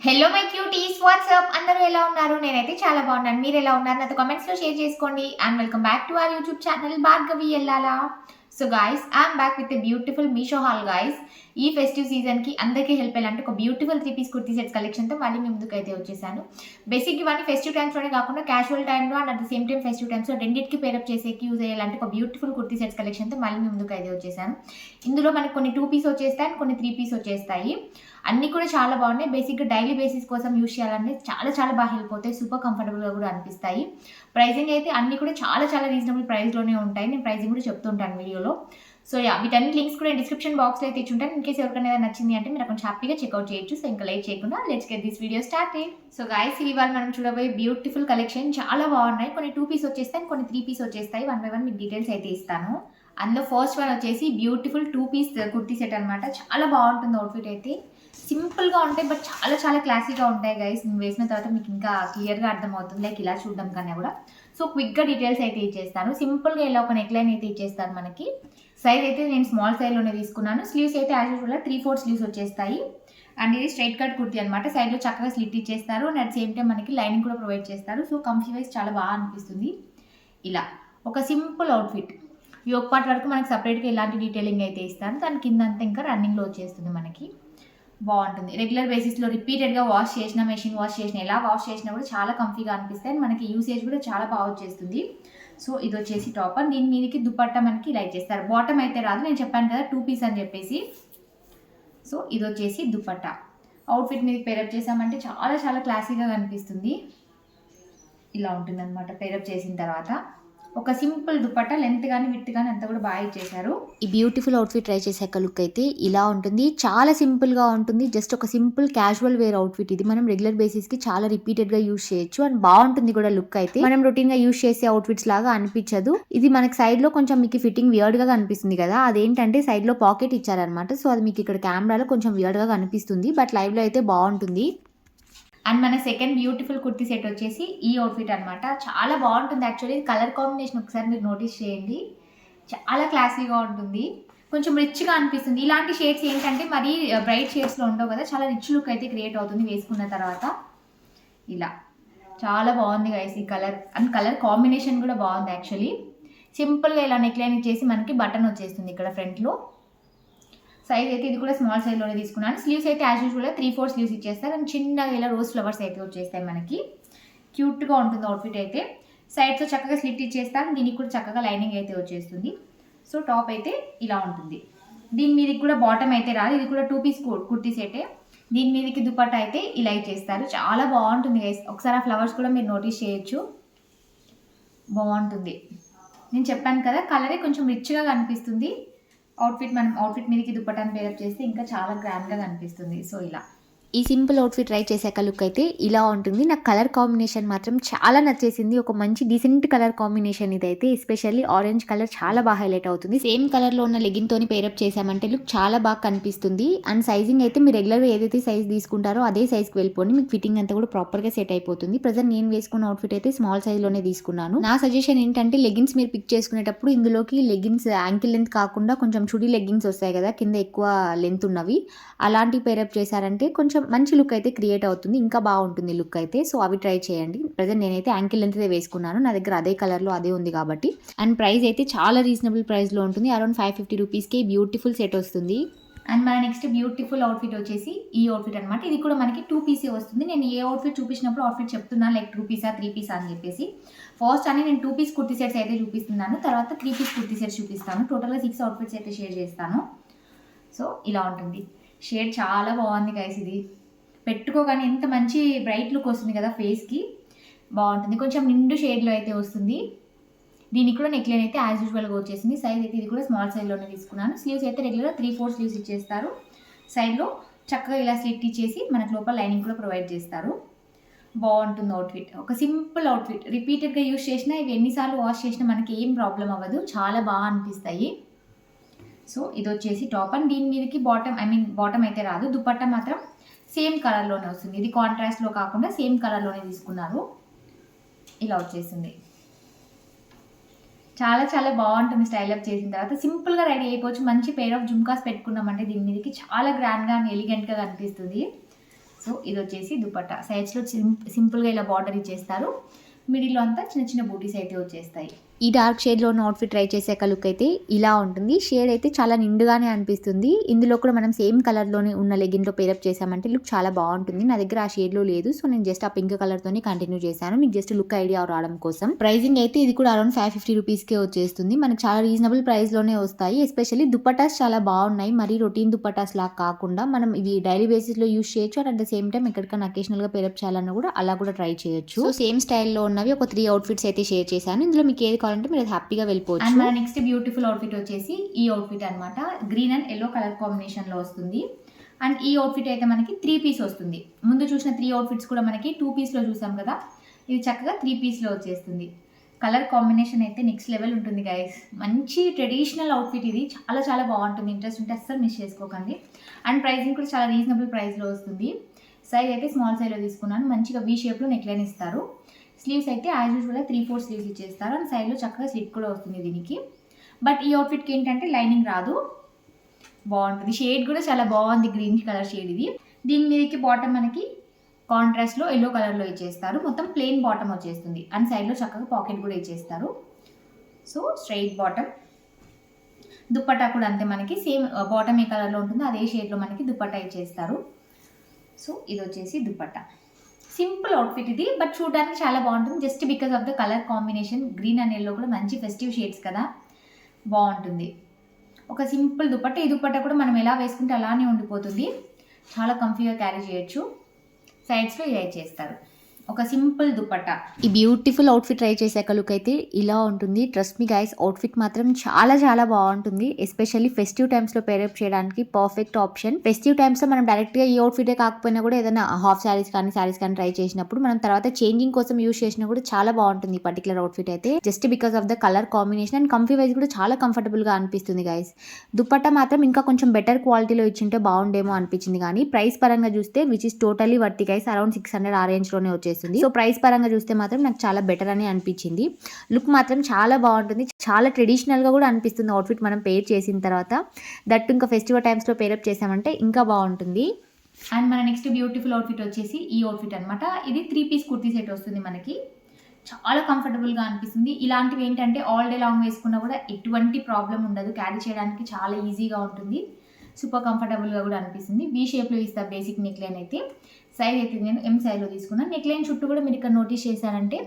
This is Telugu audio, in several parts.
హలో మై క్యూటీస్, వాట్సాప్ అందరూ ఎలా ఉన్నారు? నేనైతే చాలా బాగున్నాను. మీరు ఎలా ఉన్నారు? నాతో కామెంట్స్లో షేర్ చేసుకోండి. And welcome back to our YouTube channel Bhargavi Ellala. So guys, I'm back with a beautiful Meesho haul guys. ఈ ఫెస్టివ్ సీజన్కి అందరికీ హెల్ప్ అయ్యేలాంటి ఒక బ్యూటిఫుల్ 3 పీస్ కుర్తీ సెట్స్ కలెక్షన్తో మళ్ళీ మీ ముందుకు అయితే వచ్చేసాను. బేసిక్ ఇవన్నీ ఫెస్టివ్ టైమ్స్లోనే కాకుండా క్యాజువల్ టైంలో and at the same time festive టైమ్స్లో రెండింటికి పేరప్ చేసేకి యూజ్ అయ్యేలాంటి ఒక బ్యూటిఫుల్ కుర్తీ సెట్స్ కలెక్షన్తో మళ్ళీ మీ ముందుకు అయితే వచ్చేసాను. ఇందులో మనకి కొన్ని 2 పీస్ వచ్చేస్తాయి అండ్ కొన్ని 3 పీస్ వచ్చేస్తాయి. అన్నీ కూడా చాలా బాగున్నాయి. బేసిక్గా డైలీ బేసిస్ కోసం యూస్ చేయాలంటే చాలా చాలా బాగా హెల్ప్ అవుతాయి. సూపర్ కంఫర్టబుల్గా కూడా అనిపిస్తాయి. ప్రైజింగ్ అయితే అన్నీ కూడా చాలా చాలా రీజనబుల్ ప్రైస్లోనే ఉంటాయి. నేను ప్రైజింగ్ కూడా చెప్తుంటాను వీడియోలో. సో వీటన్ని లింక్స్ కూడా డిస్క్రిప్షన్ బాక్స్లో అయితే ఇచ్చుంటాను. ఇన్ కేసు ఎవరికైనా నచ్చింది అంటే మీరు కొంచెం హ్యాపీగా చెక్అవుట్ చేయొచ్చు. సో ఇంకా లేట్ చేయకుండా let's get this video started. So guys, ఇవాళ మనం చూడబోయే బ్యూటిఫుల్ కలెక్షన్ చాలా బాగున్నాయి. కొన్ని 2 పీస్ వచ్చేస్తాయి, కొన్ని 3 పీస్ వచ్చేస్తాయి. 1 బై 1 మీకు డీటెయిల్స్ అయితే ఇస్తాను. అందులో ఫస్ట్ వన్ వచ్చేసి బ్యూటిఫుల్ 2 పీస్ కుర్తీ సెట్ అనమాట. చాలా బాగుంటుంది అవుట్ఫిట్ అయితే. సింపుల్గా ఉంటాయి బట్ చాలా చాలా క్లాసీగా ఉంటాయి గైస్. నేను వేసిన తర్వాత మీకు ఇంకా క్లియర్గా అర్థమవుతుంది, లైక్ ఇలా చూడడం కన్నా కూడా. సో క్విక్గా డీటెయిల్స్ అయితే ఇచ్చేస్తాను. సింపుల్గా ఇలా ఒక నెక్ లైన్ అయితే ఇచ్చేస్తాను మనకి. సైజ్ అయితే నేను స్మాల్ సైజ్లోనే తీసుకున్నాను. స్లీవ్స్ అయితే యాజ్ యూజువల్గా 3/4 స్లీవ్స్ వచ్చేస్తాయి. అండ్ ఇది స్ట్రైట్ కట్ కుర్తీ అనమాట. సైడ్లో చక్కగా స్లిట్ ఇచ్చేస్తారు అండ్ అట్ సేమ్ టైం మనకి లైనింగ్ కూడా ప్రొవైడ్ చేస్తారు. సో కంఫీ వైజ్ చాలా బాగా అనిపిస్తుంది. ఇలా ఒక సింపుల్ అవుట్ఫిట్. యోక్ పార్ట్ వరకు మనకి సపరేట్గా ఇలాంటి డీటెయిలింగ్ అయితే ఇస్తాను. దాని కింద అంతా ఇంకా రన్నింగ్లో వచ్చేస్తుంది మనకి. బాగుంటుంది. రెగ్యులర్ బేసిస్లో రిపీటెడ్గా వాష్ చేసిన, మెషిన్ వాష్ చేసిన, ఎలా వాష్ చేసినా కూడా చాలా కంఫీగా అనిపిస్తాయి. అండ్ మనకి యూసేజ్ కూడా చాలా బాగా వచ్చేస్తుంది. సో ఇది వచ్చేసి టాప్. అండ్ దీని మీదకి దుపట్టా మనకి ఇలా ఇచ్చేస్తారు. బాటమ్ అయితే రాదు, నేను చెప్పాను కదా 2 పీస్ అని చెప్పేసి. సో ఇది వచ్చేసి దుపట్టా. అవుట్ఫిట్ మీద పేరప్ చేసామంటే చాలా చాలా క్లాసీగా కనిపిస్తుంది. ఇలా ఉంటుంది అనమాట పేరప్ చేసిన తర్వాత. ఒక సింపుల్ దుపట్టా, లెంత్ కానీ విత్ కానీ అంతా కూడా బాగా ఇచ్చేసారు. ఈ బ్యూటిఫుల్ అవుట్ఫిట్ ట్రై చేసాక లుక్ అయితే ఇలా ఉంటుంది. చాలా సింపుల్గా ఉంటుంది. జస్ట్ ఒక సింపుల్ క్యాజువల్ వేర్ అవుట్ఫిట్ ఇది. మనం రెగ్యులర్ బేసిస్కి చాలా రిపీటెడ్గా యూస్ చేయొచ్చు అండ్ బాగుంటుంది కూడా. లుక్ అయితే మనం రొటీన్గా యూస్ చేసే అవుట్ఫిట్స్ లాగా అనిపించదు. ఇది మనకి సైడ్లో కొంచెం మీకు ఫిట్టింగ్ వియర్డ్గా కనిపిస్తుంది కదా, అదేంటంటే సైడ్లో పాకెట్ ఇచ్చారనమాట. సో అది మీకు ఇక్కడ కెమెరాలో కొంచెం వియర్డ్గా కనిపిస్తుంది, బట్ లైవ్లో అయితే బాగుంటుంది. అండ్ మన సెకండ్ బ్యూటిఫుల్ కుర్తీ సెట్ వచ్చేసి ఈ అవుట్ఫిట్ అనమాట. చాలా బాగుంటుంది. యాక్చువల్లీ కలర్ కాంబినేషన్ ఒకసారి మీరు నోటీస్ చేయండి. చాలా క్లాసీగా ఉంటుంది, కొంచెం రిచ్గా అనిపిస్తుంది. ఇలాంటి షేడ్స్ ఏంటంటే మరీ బ్రైట్ షేడ్స్లో ఉండవు కదా, చాలా రిచ్ లుక్ అయితే క్రియేట్ అవుతుంది వేసుకున్న తర్వాత. ఇలా చాలా బాగుంది గైస్ ఈ కలర్. అండ్ కలర్ కాంబినేషన్ కూడా బాగుంది యాక్చువల్లీ. సింపుల్గా ఇలా నెక్ లైన్ ఇచ్చేసి మనకి బటన్ వచ్చేస్తుంది ఇక్కడ ఫ్రంట్లో. సైజ్ అయితే ఇది కూడా స్మాల్ సైజ్లోనే తీసుకున్నాను. స్లీవ్స్ అయితే యాజ్ యూజువల్గా 3/4 స్లీవ్స్ ఇచ్చేస్తారు. అండ్ చిన్నగా ఇలా రోజ్ ఫ్లవర్స్ అయితే వచ్చేస్తాయి మనకి. క్యూట్గా ఉంటుంది అవుట్ఫిట్ అయితే. సైడ్తో చక్కగా స్లిట్ ఇచ్చేస్తాను. దీనికి కూడా చక్కగా లైనింగ్ అయితే వచ్చేస్తుంది. సో టాప్ అయితే ఇలా ఉంటుంది. దీని మీదకి కూడా బాటమ్ అయితే రాదు. ఇది కూడా 2 పీస్ కుర్తీ సెటే. దీని మీదకి దుపట్టా అయితే ఇలా ఇచ్చేస్తారు. చాలా బాగుంటుంది గైస్. ఒకసారి ఆ ఫ్లవర్స్ కూడా మీరు నోటీస్ చేయొచ్చు. బాగుంటుంది. నేను చెప్పాను కదా, కలరే కొంచెం రిచ్గా కనిపిస్తుంది. మనం అవుట్ఫిట్ మీదకి దుపట్టాను పేరప్ చేస్తే ఇంకా చాలా గ్రాండ్గా కనిపిస్తుంది. సో ఇలా ఈ సింపుల్ అవుట్ఫిట్ ట్రై చేసాక లుక్ అయితే ఇలా ఉంటుంది. నాకు కలర్ కాంబినేషన్ మాత్రం చాలా నచ్చేసింది. ఒక మంచి డీసెంట్ కలర్ కాంబినేషన్ ఇదైతే. ఎస్పెషల్లీ ఆరెంజ్ కలర్ చాలా బాగా హైలైట్ అవుతుంది. సేమ్ కలర్లో ఉన్న లెగిన్ తోని పేరప్ చేసామంటే లుక్ చాలా బాగా కనిపిస్తుంది. అండ్ సైజింగ్ అయితే మీరు రెగ్యులర్గా ఏదైతే సైజ్ తీసుకుంటారో అదే సైజ్కి వెళ్ళిపోయి మీకు ఫిట్టింగ్ అంతా కూడా ప్రాపర్గా సెట్ అయిపోతుంది. ప్రజెంట్ నేను వేసుకున్న అవుట్ఫిట్ అయితే స్మాల్ సైజ్లోనే తీసుకున్నాను. నా సజెషన్ ఏంటంటే లెగిన్స్ మీరు పిక్ చేసుకునేటప్పుడు ఇందులోకి లెగిన్స్ యాంకిల్ లెంత్ కాకుండా కొంచెం చుడీ లెగ్గిన్స్ వస్తాయి కదా, కింద ఎక్కువ లెంత్ ఉన్నవి, అలాంటి పేరప్ చేశారంటే కొంచెం మంచి లుక్ అయితే క్రియేట్ అవుతుంది. ఇంకా బాగుంటుంది లుక్ అయితే. సో అవి ట్రై చేయండి. ప్రజెంట్ నేనైతే యాంకిల్ లెంత్ వేసుకున్నాను. నా దగ్గర అదే కలర్లో అదే ఉంది కాబట్టి. అండ్ ప్రైస్ అయితే చాలా రీజనబుల్ ప్రైస్లో ఉంటుంది. అరౌండ్ 550 రూపీస్కి బ్యూటిఫుల్ సెట్ వస్తుంది. అండ్ మన నెక్స్ట్ బ్యూటిఫుల్ అవుట్ఫిట్ వచ్చేసి ఈ అవుట్ఫిట్ అనమాట. ఇది కూడా మనకి 2 పీసే వస్తుంది. నేను ఏ అవుట్ఫిట్ చూపించినప్పుడు అవుట్ఫిట్ చెప్తున్నాను, లైక్ 2 పీసా 3 పీసా అని చెప్పేసి. ఫస్ట్ అని నేను 2 పీస్ కుర్తీ సెట్స్ అయితే చూపిస్తున్నాను. తర్వాత 3 పీస్ కుర్తీ సెట్స్ చూపిస్తాను. టోటల్గా 6 అవుట్ఫిట్స్ అయితే షేర్ చేస్తాను. సో ఇలా ఉంటుంది. షేడ్ చాలా బాగుంది గైస్. ఇది పెట్టుకోగానే ఎంత మంచి బ్రైట్ లుక్ వస్తుంది కదా ఫేస్కి. బాగుంటుంది. కొంచెం నిండు షేడ్లో అయితే వస్తుంది. దీనికి కూడా నెక్ లైన్ అయితే యాజ్ యూజువల్గా వచ్చేసింది. సైజ్ అయితే ఇది కూడా స్మాల్ సైజ్లోనే తీసుకున్నాను. స్లీవ్స్ అయితే రెగ్యులర్గా 3/4 స్లీవ్స్ ఇచ్చేస్తారు. సైడ్లో చక్కగా ఇలా స్లిట్ ఇచ్చేసి మనకు లోపల లైనింగ్ కూడా ప్రొవైడ్ చేస్తారు. బాగుంటుంది అవుట్ఫిట్. ఒక సింపుల్ అవుట్ఫిట్. రిపీటెడ్గా యూస్ చేసినా, ఇవి ఎన్నిసార్లు వాష్ చేసినా మనకి ఏం ప్రాబ్లం అవ్వదు. చాలా బాగా అనిపిస్తాయి. సో ఇది వచ్చేసి టాప్. అండ్ దీని మీదకి బాటమ్ అయితే రాదు. దుపట్టా మాత్రం సేమ్ కలర్లోనే వస్తుంది. ఇది కాంట్రాస్ట్లో కాకుండా సేమ్ కలర్లోనే తీసుకున్నారు. ఇలా వచ్చేసింది. చాలా చాలా బాగుంటుంది స్టైల్ అప్ చేసిన తర్వాత. సింపుల్గా రెడీ అయిపోవచ్చు. మంచి పెయిర్ ఆఫ్ జుమ్కాస్ పెట్టుకున్నామంటే దీని మీదకి చాలా గ్రాండ్గా అండ్ ఎలిగెంట్గా కనిపిస్తుంది. సో ఇది వచ్చేసి దుపట్టా. సైడ్స్లో సింపుల్గా ఇలా బార్డర్ ఇచ్చేస్తారు. మిడిల్లో అంతా చిన్న చిన్న బూటీస్ అయితే వచ్చేస్తాయి. ఈ డార్క్ షేడ్లో ఉన్న అవుట్ఫిట్ ట్రై చేసాక లుక్ అయితే ఇలా ఉంటుంది. షేడ్ అయితే చాలా నిండుగానే అనిపిస్తుంది. ఇందులో కూడా మనం సేమ్ కలర్లోనే ఉన్న లెగిన్లో పేరప్ చేసామంటే లుక్ చాలా బాగుంటుంది. నా దగ్గర ఆ షేడ్లో లేదు, సో నేను జస్ట్ ఆ పింక్ కలర్తోనే కంటిన్యూ చేశాను, మీకు జస్ట్ లుక్ ఐడియా రావడం కోసం. ప్రైజింగ్ అయితే ఇది కూడా అరౌండ్ 550 రూపీస్కే వచ్చేస్తుంది. మనకు చాలా రీజనబుల్ ప్రైస్లోనే వస్తాయి. ఎస్పెషల్లీ దుపట్టాస్ చాలా బాగున్నాయి. మరీ రొటీన్ దుపట్టాస్ లాగా కాకుండా మనం ఇవి డైలీ బేసిస్లో యూస్ చేయొచ్చు. And at the same time ఎక్కడికైనా అకేషనల్గా పేరప్ చేయాలన్నా కూడా అలా కూడా ట్రై చేయొచ్చు. సో సేమ్ స్టైల్లో ఉన్నవి ఒక 3 అవుట్ఫిట్స్ అయితే షేర్ చేశాను. ఇందులో మీకు ఏది కావాలంటే మీరు హ్యాపీగా వెళ్ళిపోవచ్చు. అండ్ మన నెక్స్ట్ బ్యూటిఫుల్ అవుట్ఫిట్ వచ్చేసి ఈ అవుట్ఫిట్ అనమాట. గ్రీన్ అండ్ ఎల్లో కలర్ కాంబినేషన్లో వస్తుంది. అండ్ ఈ అవుట్ఫిట్ అయితే మనకి 3 పీస్ వస్తుంది. ముందు చూసిన 3 అవుట్ఫిట్స్ కూడా మనకి 2 పీస్లో చూసాం కదా, ఇది చక్కగా 3 పీస్లో వచ్చేస్తుంది. కలర్ కాంబినేషన్ అయితే నెక్స్ట్ లెవెల్ ఉంటుంది గైస్. మంచి ట్రెడిషనల్ అవుట్ఫిట్ ఇది, చాలా చాలా బాగుంటుంది. ఇంట్రెస్ట్ ఉంటే అస్సలు మిస్ చేసుకోకండి. అండ్ ప్రైసింగ్ కూడా చాలా రీజనబుల్ ప్రైస్లో వస్తుంది. సైజ్ అయితే స్మాల్ సైజ్లో తీసుకున్నాను. మంచిగా వీ షేప్లో నెక్లైన్ ఇస్తారు. స్లీవ్స్ అయితే యాజ్ యూజువల్గా 3/4 స్లీవ్స్ ఇచ్చేస్తారు. అండ్ సైడ్లో చక్కగా స్లిట్ కూడా వస్తుంది దీనికి. బట్ ఈ అవుట్ఫిట్కి ఏంటంటే లైనింగ్ రాదు. బాగుంటుంది. షేడ్ కూడా చాలా బాగుంది, గ్రీన్ కలర్ షేడ్ ఇది. దీని మీదకి బాటమ్ మనకి కాంట్రాస్ట్లో ఎల్లో కలర్లో ఇచ్చేస్తారు. మొత్తం ప్లెయిన్ బాటమ్ వచ్చేస్తుంది. అండ్ సైడ్లో చక్కగా పాకెట్ కూడా ఇచ్చేస్తారు. So straight bottom. దుప్పట్టా కూడా అంతే, మనకి సేమ్ బాటమ్ ఏ కలర్లో ఉంటుందో అదే షేడ్లో మనకి దుప్పట్టా ఇచ్చేస్తారు. సో ఇది వచ్చేసి దుప్పట్టా. సింపుల్ అవుట్ఫిట్ ఇది, బట్ చూడడానికి చాలా బాగుంటుంది. Just because of the colour combination. Green and yellow కూడా మంచి ఫెస్టివ్ షేడ్స్ కదా, బాగుంటుంది. ఒక సింపుల్ దుపట్టా. ఈ దుపట్టా కూడా మనం ఎలా వేసుకుంటే అలానే ఉండిపోతుంది. చాలా కంఫీగా క్యారీ చేయొచ్చు. సైడ్స్లో ఇలా చేస్తారు. ఒక సింపుల్ దుపట్టా. ఈ బ్యూటిఫుల్ అవుట్ఫిట్ ట్రై చేసాక లుక్ అయితే ఇలా ఉంటుంది. ట్రస్ట్ మీ గైస్, అవుట్ఫిట్ మాత్రం చాలా చాలా బాగుంటుంది. ఎస్పెషల్లీ ఫెస్టివ్ టైమ్స్లో పేరప్ చేయడానికి పర్ఫెక్ట్ ఆప్షన్. ఫెస్టివ్ టైమ్స్లో మనం డైరెక్ట్గా ఈ అవుట్ఫిటే కాకపోయినా కూడా ఏదైనా హాఫ్ శారీస్ కానీ ట్రై చేసినప్పుడు మనం తర్వాత చేంజింగ్ కోసం యూస్ చేసినా కూడా చాలా బాగుంటుంది ఈ పర్టికులర్ అవుట్ఫిట్ అయితే. Just because of the colour combination and comfy wise కూడా చాలా కంఫర్టబుల్గా అనిపిస్తుంది గైస్. దుపట్టా మాత్రం ఇంకా కొంచెం బెటర్ క్వాలిటీలో ఇచ్చింటే బాగుండేమో అనిపించింది, కానీ ప్రైస్ పరంగా చూస్తే which is totally worthy guys. Around 600 ఆ రేంజ్లోనే వచ్చేసి. సో ప్రైస్ పరంగా చూస్తే మాత్రం నాకు చాలా బెటర్ అని అనిపించింది. లుక్ మాత్రం చాలా బాగుంటుంది. చాలా ట్రెడిషనల్గా కూడా అనిపిస్తుంది అవుట్ఫిట్ మనం పేర్ చేసిన తర్వాత. దట్ ఇంకా ఫెస్టివల్ టైమ్స్లో పేరప్ చేసామంటే ఇంకా బాగుంటుంది. అండ్ మన నెక్స్ట్ బ్యూటిఫుల్ అవుట్ఫిట్ వచ్చేసి ఈ అవుట్ఫిట్ అనమాట. ఇది 3 పీస్ కుర్తీ సెట్ వస్తుంది మనకి. చాలా కంఫర్టబుల్గా అనిపిస్తుంది. ఇలాంటివి ఏంటంటే ఆల్ డే లాంగ్ వేసుకున్నా కూడా ఎటువంటి ప్రాబ్లం ఉండదు. క్యారీ చేయడానికి చాలా ఈజీగా ఉంటుంది. సూపర్ కంఫర్టబుల్గా కూడా అనిపిస్తుంది. వీ షేప్లో ఇస్తారు బేసిక్ నెక్లైన్ అయితే. సైజ్ అయితే నేను M సైజ్లో తీసుకున్నాను. నెక్లైన్ చుట్టూ కూడా మీరు ఇక్కడ నోటీస్ చేశారంటే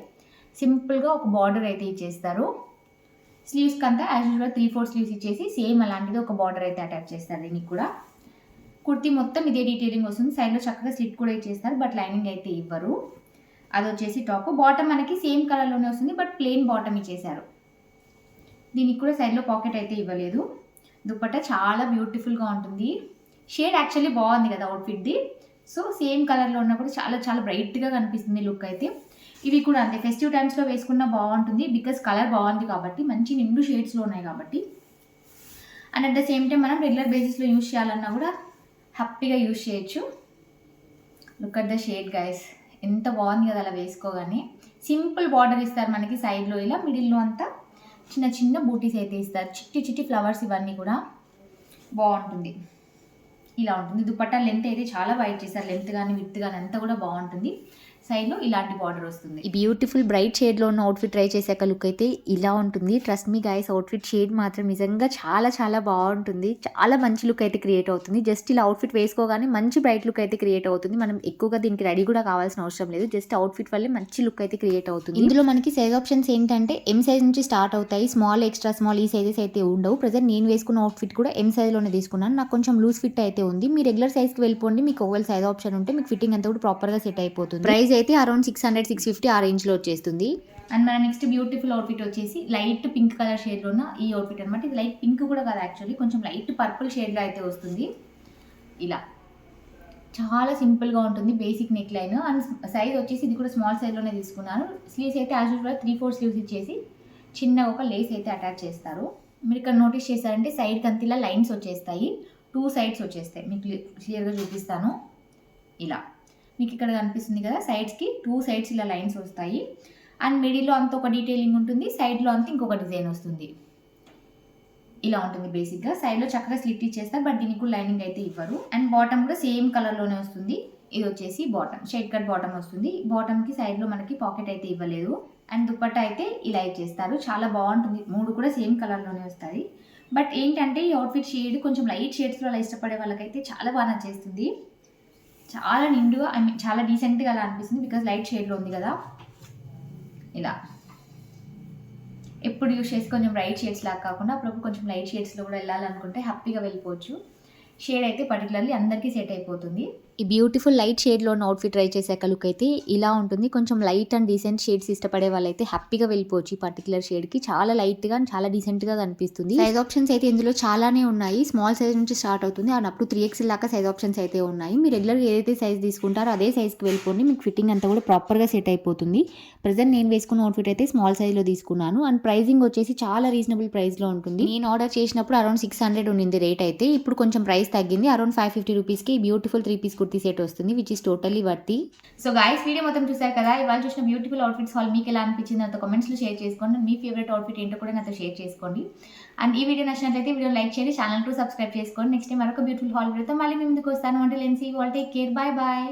సింపుల్గా ఒక బార్డర్ అయితే ఇచ్చేస్తారు. స్లీవ్స్కి అంతా యాజ్ యూజువల్ 3/4 స్లీవ్స్ ఇచ్చేసి సేమ్ అలాంటిది ఒక బార్డర్ అయితే అటాచ్ చేస్తారు దీనికి కూడా. కుర్తీ మొత్తం ఇదే డీటెయిలింగ్ వస్తుంది. సైడ్లో చక్కగా స్లిట్ కూడా ఇచ్చేస్తారు, బట్ లైనింగ్ అయితే ఇవ్వరు. అది వచ్చేసి టాప్. బాటమ్ మనకి సేమ్ కలర్లోనే వస్తుంది, బట్ ప్లెయిన్ బాటమ్ ఇచ్చేసారు. దీనికి కూడా సైడ్లో పాకెట్ అయితే ఇవ్వలేదు. దుపట్టా చాలా బ్యూటిఫుల్గా ఉంటుంది. షేడ్ యాక్చువల్లీ బాగుంది కదా అవుట్ఫిట్ది. సో సేమ్ కలర్లో ఉన్నా కూడా చాలా చాలా బ్రైట్గా కనిపిస్తుంది లుక్ అయితే. ఇవి కూడా అంతే, ఫెస్టివ్ టైమ్స్లో వేసుకున్నా బాగుంటుంది. బికాస్ కలర్ బాగుంది కాబట్టి, మంచి నిండు షేడ్స్లో ఉన్నాయి కాబట్టి. And at the same time మనం రెగ్యులర్ బేసిస్లో యూస్ చేయాలన్నా కూడా హ్యాపీగా యూస్ చేయొచ్చు. Look at the shade guys, ఎంత బాగుంది కదా అలా వేసుకోగానే. సింపుల్ బార్డర్ ఇస్తారు మనకి సైడ్లో, ఇలా మిడిల్లో అంతా చిన్న చిన్న బూటీస్ అయితే ఇస్తారు. చిట్టి చిట్టి ఫ్లవర్స్, ఇవన్నీ కూడా బాగుంటుంది. ఇలా ఉంటుంది. దుపట్టా లెంత్ అయితే చాలా వైడ్ చేస్తారు. లెంత్ కానీ విడ్త్ కానీ అంతా కూడా బాగుంటుంది. సైడ్లో ఇలాంటి బార్డర్ వస్తుంది. ఈ బ్యూటిఫుల్ బ్రైట్ షేడ్లో ఉన్న అవుట్ఫిట్ ట్రై చేసాక లుక్ అయితే ఇలా ఉంటుంది. Trust me guys, outfit shade మాత్రం నిజంగా చాలా చాలా బాగుంటుంది. చాలా మంచి లుక్ అయితే క్రియేట్ అవుతుంది. జస్ట్ ఇలా అవుట్ఫిట్ వేసుకోగానే మంచి బ్రైట్ లుక్ అయితే క్రియేట్ అవుతుంది. మనం ఎక్కువగా దీనికి రెడీ కూడా కావాల్సిన అవసరం లేదు. జస్ట్ అవుట్ఫిట్ వల్లే మంచి లుక్ అయితే క్రియేట్ అవుతుంది. ఇందులో మనకి సైజ్ ఆప్షన్స్ ఏంటంటే M సైజ్ నుంచి స్టార్ట్ అవుతాయి. స్మాల్, ఎక్స్ట్రా స్మాల్ ఈ సైజెస్ అయితే ఉండవు. ప్రజెంట్ నేను వేసుకున్న అవుట్ఫిట్ కూడా M సైజ్లోనే తీసుకున్నాను. నాకు కొంచెం లూజ్ ఫిట్ అయితే ఉంది. మీ రెగ్యులర్ సైజ్కి వెళ్ళిపోండి. మీకు ఒకవేళ సైజ్ ఆప్షన్ ఉంటే మీకు ఫిట్టింగ్ అంతా కూడా ప్రాపర్గా సెట్ అయిపోతుంది. ప్రైస్ అయితే అరౌండ్ 600-650 ఆ రేంజ్లో వచ్చేస్తుంది. అండ్ మన నెక్స్ట్ బ్యూటిఫుల్ అవుట్ఫిట్ వచ్చేసి లైట్ పింక్ కలర్ షేడ్లో ఉన్న ఈ అవుట్ఫిట్ అనమాట. ఇది లైట్ పింక్ కూడా కాదు యాక్చువల్లీ, కొంచెం లైట్ పర్పుల్ షేడ్లో అయితే వస్తుంది. ఇలా చాలా సింపుల్గా ఉంటుంది. Basic neck line. And size వచ్చేసి ఇది కూడా స్మాల్ సైజ్లోనే తీసుకున్నాను. స్లీవ్స్ అయితే యాజ్ యూజువల్ 3/4 స్లీవ్స్ ఇచ్చేసి చిన్న ఒక లేస్ అయితే అటాచ్ చేస్తారు. మీరు ఇక్కడ నోటీస్ చేశారంటే సైడ్కి అంత ఇలా లైన్స్ వచ్చేస్తాయి. 2 సైడ్స్ వచ్చేస్తాయి. మీకు క్లియర్గా చూపిస్తాను. ఇలా మీకు ఇక్కడ కనిపిస్తుంది కదా, సైడ్స్కి 2 సైడ్స్ ఇలా లైన్స్ వస్తాయి. అండ్ మిడిల్లో అంత ఒక డీటెయిలింగ్ ఉంటుంది. సైడ్లో అంతా ఇంకొక డిజైన్ వస్తుంది. ఇలా ఉంటుంది బేసిక్గా. సైడ్లో చక్కగా స్లిట్ ఇచ్చేస్తారు, బట్ దీనికి కూడా లైనింగ్ అయితే ఇవ్వరు. అండ్ బాటమ్ కూడా సేమ్ కలర్లోనే వస్తుంది. ఇది వచ్చేసి బాటమ్, షేడ్ కట్ బాటమ్ వస్తుంది. బాటమ్కి సైడ్లో మనకి పాకెట్ అయితే ఇవ్వలేదు. అండ్ దుపట్టా అయితే ఇలా ఇచ్చేస్తారు. చాలా బాగుంటుంది. 3 కూడా సేమ్ కలర్లోనే వస్తాయి. బట్ ఏంటంటే ఈ అవుట్ఫిట్ షేడ్ కొంచెం లైట్ షేడ్స్లో అలా ఇష్టపడే వాళ్ళకైతే చాలా బాగా నచ్చేస్తుంది. చాలా నిండుగా, ఐ మీన్ చాలా డీసెంట్గా అలా అనిపిస్తుంది. బికాజ్ లైట్ షేడ్లో ఉంది కదా. ఇలా ఎప్పుడు యూస్ చేసి కొంచెం లైట్ షేడ్స్ లాగా కాకుండా అప్పుడప్పుడు కొంచెం లైట్ షేడ్స్లో కూడా వెళ్ళాలనుకుంటే హ్యాపీగా వెళ్ళిపోవచ్చు. షేడ్ అయితే పర్టికులర్లీ అందరికీ సెట్ అయిపోతుంది. ఈ బ్యూటిఫుల్ లైట్ షేడ్లో ఉన్న అవుట్ఫిట్ ట్రై చేశాక లుక్ అయితే ఇలా ఉంటుంది. కొంచెం లైట్ అండ్ డీసెంట్ షేడ్స్ ఇష్టపడే వాళ్ళైతే హ్యాపీగా వెళ్ళిపోవచ్చు. ఈ పర్టికులర్ షేడ్కి చాలా లైట్గా అండ్ చాలా డీసెంట్గా కనిపిస్తుంది. సైజ్ ఆప్షన్స్ అయితే ఇందులో చాలానే ఉన్నాయి. స్మాల్ సైజ్ నుంచి స్టార్ట్ అవుతుంది అండ్ అప్ టు 3XL దాకా సైజ్ ఆప్షన్స్ అయితే ఉన్నాయి. మీరు రెగ్యులర్గా ఏదైతే సైజ్ తీసుకుంటారో అదే సైజ్కి వెళ్ళిపోండి. మీకు ఫిట్టింగ్ అంతా కూడా ప్రాపర్గా సెట్ అయిపోతుంది. ప్రజెంట్ నేను వేసుకున్న అవుట్ఫిట్ అయితే స్మాల్ సైజ్లో తీసుకున్నాను అండ్ ప్రైజింగ్ వచ్చేసి చాలా రీజనబుల్ ప్రైస్లో ఉంటుంది. నేను ఆర్డర్ చేసినప్పుడు అరౌండ్ 600 ఉండింది రేట్ అయితే. ఇప్పుడు కొంచెం ప్రైస్ తగ్గింది. అరౌండ్ 550 రూపీస్కి బ్యూటిఫుల్ 3-piece కుర్తీ సెట్ వస్తుంది, which is totally worthy. So guys, video మొత్తం చూసారు కదా. ఇవాళ చూసిన బ్యూటిఫుల్ అవుట్ఫిట్స్ హాల్ మీకు ఎలా అనిపించింది నాతో కామెంట్స్లో షేర్ చేసుకోండి. మీ ఫేవరెట్ అవుట్ఫిట్ ఏంటో కూడా నాతో షేర్ చేసుకోండి. అండ్ ఈ వీడియో నచ్చినట్లయితే వీడియో లైక్ చేయండి, ఛానల్ టు సబ్స్క్రైబ్ చేసుకోండి. నెక్స్ట్ టైం మరొక బ్యూటిఫుల్ హాల్ వీడియోతో మళ్ళీ మీ ముందుకు వస్తాను. అంటే లెన్స్ ఈ వాల్ టేక్ కేర్, బాయ్ బాయ్.